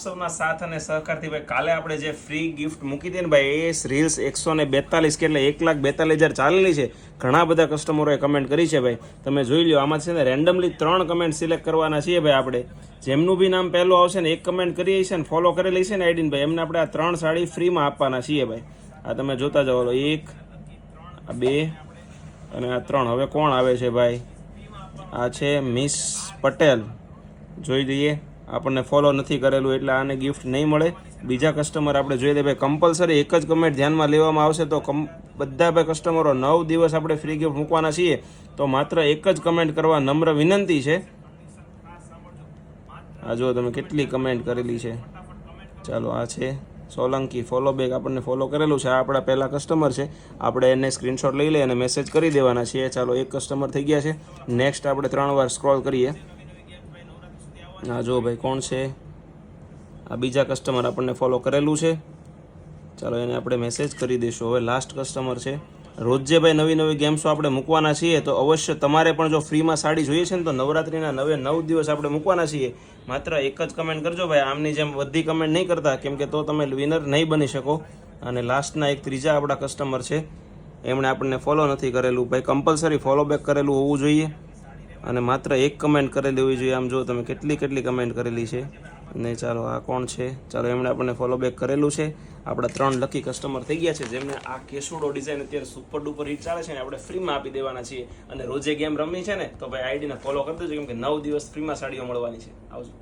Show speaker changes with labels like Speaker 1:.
Speaker 1: સૌના સાથ અને સહકારથી ભાઈ કાલે આપણે જે ફ્રી ગિફ્ટ મૂકી હતી ને ભાઈ એ રીલ્સ 142 કે એટલે 1,42,000 ચાલેલી છે. ઘણા બધા કસ્ટમરોએ કમેન્ટ કરી છે ભાઈ, તમે જોઈ લો. આમાં છે ને રેન્ડમલી 3 કમેન્ટ સિલેક્ટ કરવાના છીએ ભાઈ આપણે. જેમનું બી નામ પહેલું આવશે ને, એક કમેન્ટ કરી છે ને ફોલો કરેલી છે ને આઈડીને ભાઈ, એમને આપણે આ 3 સાડી ફ્રીમાં આપવાના છીએ ભાઈ. આ તમે જોતા જાઓ, 1 આ 2 અને આ 3. હવે કોણ આવે છે ભાઈ? આ છે મિસ પટેલ. જોઈ લઈએ, આપણને ફોલો નથી કરેલું એટલે આને ગિફ્ટ નહીં મળે. બીજા કસ્ટમર આપણે જોઈ લઈએ ભાઈ. કમ્પલસરી એક જ કમેન્ટ ધ્યાનમાં લેવામાં આવશે તો બધા ભાઈ કસ્ટમરો 9 દિવસ આપણે ફ્રી ગિફ્ટ મૂકવાના છીએ, તો માત્ર એક જ કમેન્ટ કરવા નમ્ર વિનંતી છે. આ જુઓ તમે કેટલી કમેન્ટ કરેલી છે. ચાલો, આ છે સોલંકી, ફોલો બેક, આપણને ફોલો કરેલું છે. આ આપણા પહેલા કસ્ટમર છે, આપણે એને સ્ક્રીનશોટ લઈ લઈએ અને મેસેજ કરી દેવાના છીએ. ચાલો, એક કસ્ટમર થઈ ગયા છે. નેક્સ્ટ આપણે 3 વાર સ્ક્રોલ કરીએ. હા જો ભાઈ, કોણ છે? આ બીજા કસ્ટમર આપણને ફોલો કરેલું છે. ચાલો, એને આપણે મેસેજ કરી દઈશું. હવે લાસ્ટ કસ્ટમર છે. રોજ જે ભાઈ નવી નવી ગેમ્સો આપણે મૂકવાના છીએ, તો અવશ્ય તમારે પણ જો ફ્રીમાં સાડી જોઈએ છે ને, તો નવરાત્રિના 9 દિવસ આપણે મૂકવાના છીએ. માત્ર એક જ કમેન્ટ કરજો ભાઈ, આમની જેમ બધી કમેન્ટ નહીં કરતા, કેમ કે તો તમે વિનર નહીં બની શકો. અને લાસ્ટના એક ત્રીજા આપણા કસ્ટમર છે, એમણે આપણને ફોલો નથી કરેલું ભાઈ. કમ્પલસરી ફોલો બેક કરેલું હોવું જોઈએ અને માત્ર એક કમેન્ટ કરેલી હોવી જોઈએ. આમ જો તમે કેટલી કમેન્ટ કરેલી છે. ને ચાલો, આ કોણ છે? ચાલો, એમણે આપણને ફોલો બેક કરેલું છે. આપણા 3 લકી કસ્ટમર થઈ ગયા છે, જેમને આ કેસુડો ડિઝાઇન અત્યારે સુપર ડુપર હિટ ચાલે છે ને, આપણે ફ્રીમાં આપી દેવાના છીએ. અને રોજે ગેમ રમવી છે ને, તો ભાઈ આઈડીને ફોલો કરી દેજો, કેમ કે 9 દિવસ ફ્રીમાં સાડીઓ મળવાની છે. આવજો.